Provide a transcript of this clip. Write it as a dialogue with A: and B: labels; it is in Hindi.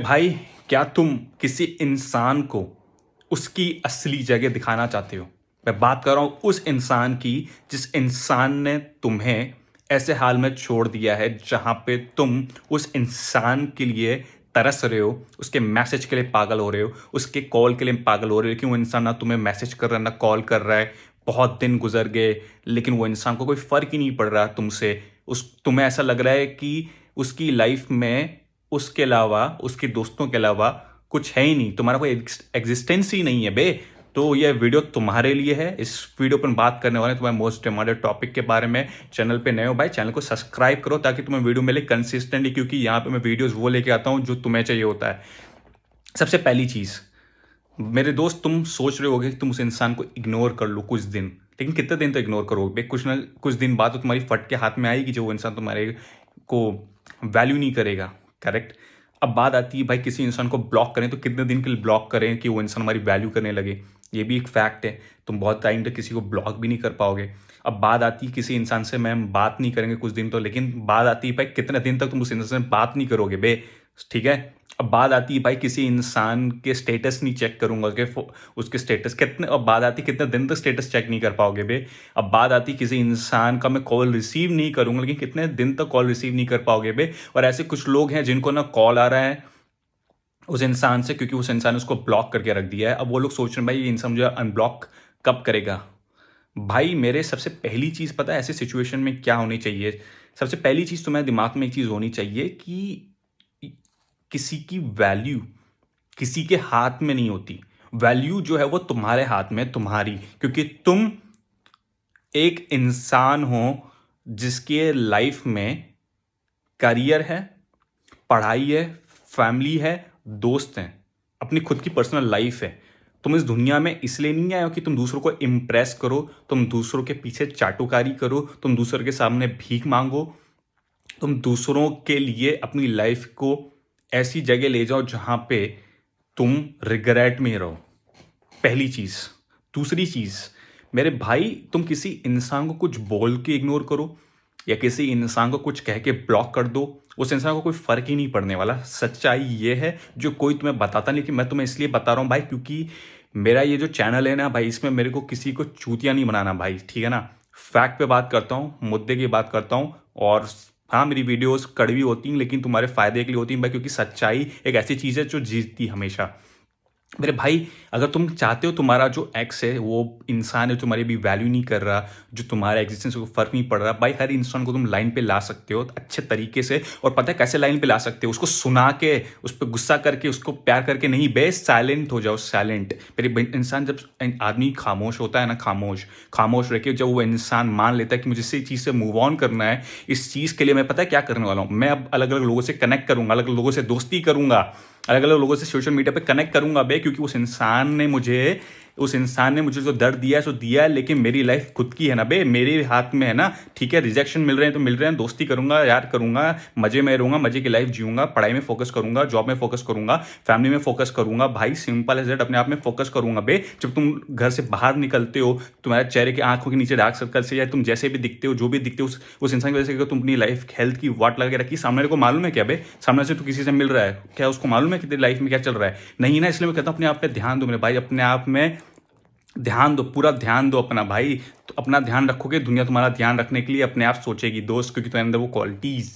A: भाई, क्या तुम किसी इंसान को उसकी असली जगह दिखाना चाहते हो? मैं बात कर रहा हूँ उस इंसान की जिस इंसान ने तुम्हें ऐसे हाल में छोड़ दिया है जहाँ पे तुम उस इंसान के लिए तरस रहे हो, उसके मैसेज के लिए पागल हो रहे हो, उसके कॉल के लिए पागल हो रहे हो कि वो इंसान ना तुम्हें मैसेज कर रहा है, ना कॉल कर रहा है। बहुत दिन गुज़र गए, लेकिन वो इंसान को कोई फ़र्क ही नहीं पड़ रहा तुमसे। तुम्हें ऐसा लग रहा है कि उसकी लाइफ़ में उसके अलावा, उसके दोस्तों के अलावा कुछ है ही नहीं, तुम्हारा कोई एग्जिस्टेंस ही नहीं है बे। तो ये वीडियो तुम्हारे लिए है। इस वीडियो पर बात करने वाले हैं तुम्हारे मोस्ट डिमांडेड टॉपिक के बारे में। चैनल पे नए हो भाई, चैनल को सब्सक्राइब करो ताकि तुम्हें वीडियो मिले कंसिस्टेंटली, क्योंकि यहाँ पे मैं वीडियोस वो लेके आता हूँ जो तुम्हें चाहिए होता है। सबसे पहली चीज़, मेरे दोस्त, तुम सोच रहे होगे कि तुम उस इंसान को इग्नोर कर लो कुछ दिन, लेकिन कितने दिन तो इग्नोर करोगे? कुछ ना कुछ दिन बाद तो तुम्हारी फट के हाथ में आएगी जो वो इंसान तुम्हारे को वैल्यू नहीं करेगा। करेक्ट। अब बात आती है भाई, किसी इंसान को ब्लॉक करें तो कितने दिन के लिए ब्लॉक करें कि वो इंसान हमारी वैल्यू करने लगे? ये भी एक फैक्ट है। तुम बहुत टाइम तक किसी को ब्लॉक भी नहीं कर पाओगे। अब बात आती है किसी इंसान से मैम बात नहीं करेंगे कुछ दिन तो, लेकिन बात आती है भाई कितने दिन तक तुम उस इंसान से बात नहीं करोगे बे? ठीक है। अब बात आती है भाई किसी इंसान के स्टेटस नहीं चेक करूंगा, उसके स्टेटस कितने, अब बात आती है कितने दिन तक स्टेटस चेक नहीं कर पाओगे बे? अब बात आती है किसी इंसान का मैं कॉल रिसीव नहीं करूंगा, लेकिन कितने दिन तक कॉल रिसीव नहीं कर पाओगे बे? और ऐसे कुछ लोग हैं जिनको ना कॉल आ रहा है उस इंसान से, क्योंकि उस इंसान ने उसको ब्लॉक करके रख दिया है। अब वो लोग सोच रहे हैं भाई ये इंसान मुझे अनब्लॉक कब करेगा? भाई मेरे सबसे पहली चीज़ पता है ऐसे सिचुएशन में क्या होनी चाहिए? सबसे पहली चीज़ तुम्हारे दिमाग में एक चीज़ होनी चाहिए कि किसी की वैल्यू किसी के हाथ में नहीं होती। वैल्यू जो है वो तुम्हारे हाथ में, तुम्हारी, क्योंकि तुम एक इंसान हो जिसके लाइफ में करियर है, पढ़ाई है, फैमिली है, दोस्त हैं, अपनी खुद की पर्सनल लाइफ है। तुम इस दुनिया में इसलिए नहीं आए हो कि तुम दूसरों को इम्प्रेस करो, तुम दूसरों के पीछे चाटुकारी करो, तुम दूसरों के सामने भीख मांगो, तुम दूसरों के लिए अपनी लाइफ को ऐसी जगह ले जाओ जहां पे तुम रिग्रेट में रहो। पहली चीज। दूसरी चीज, मेरे भाई, तुम किसी इंसान को कुछ बोल के इग्नोर करो या किसी इंसान को कुछ कह के ब्लॉक कर दो, उस इंसान को कोई फर्क ही नहीं पड़ने वाला। सच्चाई ये है जो कोई तुम्हें बताता नहीं, कि मैं तुम्हें इसलिए बता रहा हूं भाई क्योंकि मेरा ये जो चैनल है ना भाई, इसमें मेरे को किसी को चूतिया नहीं बनाना भाई, ठीक है ना। फैक्ट पे बात करता हूँ, मुद्दे की बात करता हूँ। और हाँ, मेरी वीडियोस कड़वी होती हैं लेकिन तुम्हारे फायदे के लिए होती हैं भाई, क्योंकि सच्चाई एक ऐसी चीज़ है जो जीतती हमेशा। मेरे भाई, अगर तुम चाहते हो तुम्हारा जो एक्स है वो इंसान है तुम्हारी भी वैल्यू नहीं कर रहा, जो तुम्हारा एग्जिस्टेंस को फर्क नहीं पड़ रहा, भाई हर इंसान को तुम लाइन पे ला सकते हो अच्छे तरीके से। और पता है कैसे लाइन पे ला सकते हो? उसको सुना के, उस पर गुस्सा करके, उसको प्यार करके नहीं बे, साइलेंट हो जाओ, साइलेंट। मेरे इंसान, जब आदमी खामोश होता है ना, खामोश खामोश रह के जब वो इंसान मान लेता है कि मुझे इस चीज़ से मूव ऑन करना है, इस चीज़ के लिए मैं पता है क्या करने वाला हूँ, मैं अब अलग अलग लोगों से कनेक्ट करूंगा, अलग अलग लोगों से दोस्ती करूंगा, अलग अलग लोगों से सोशल मीडिया पे कनेक्ट करूंगा बे, क्योंकि उस इंसान ने मुझे जो दर्द दिया है सो दिया है, लेकिन मेरी लाइफ खुद की है ना बे, मेरे हाथ में है ना। ठीक है, रिजेक्शन मिल रहे हैं तो मिल रहे हैं, दोस्ती करूंगा, याद करूंगा, मजे में रहूंगा, मजे की लाइफ जीऊंगा, पढ़ाई में फोकस करूंगा, जॉब में फोकस करूंगा, फैमिली में फोकस करूंगा भाई, सिंपल एज दैट, अपने आप में फोकस करूंगा बे। जब तुम घर से बाहर निकलते हो, तुम्हारे चेहरे की आंखों के नीचे डार्क सर्कल से, या तुम जैसे भी दिखते हो, जो भी दिखते हो, उस इंसान की वजह से, अगर तुम अपनी लाइफ हेल्थ की वाट लगा के रखी, सामने को मालूम है क्या बे? सामने से तो किसी से मिल रहा है क्या, उसको मालूम है कि तेरी लाइफ में क्या चल रहा है? नहीं ना। इसलिए मैं कहता हूँ अपने आप पे ध्यान दो मेरे भाई, अपने आप में ध्यान दो, पूरा ध्यान दो अपना भाई। तो अपना ध्यान रखोगे, दुनिया तुम्हारा ध्यान रखने के लिए अपने आप सोचेगी दोस्त, क्योंकि तुम्हारे अंदर वो क्वालिटीज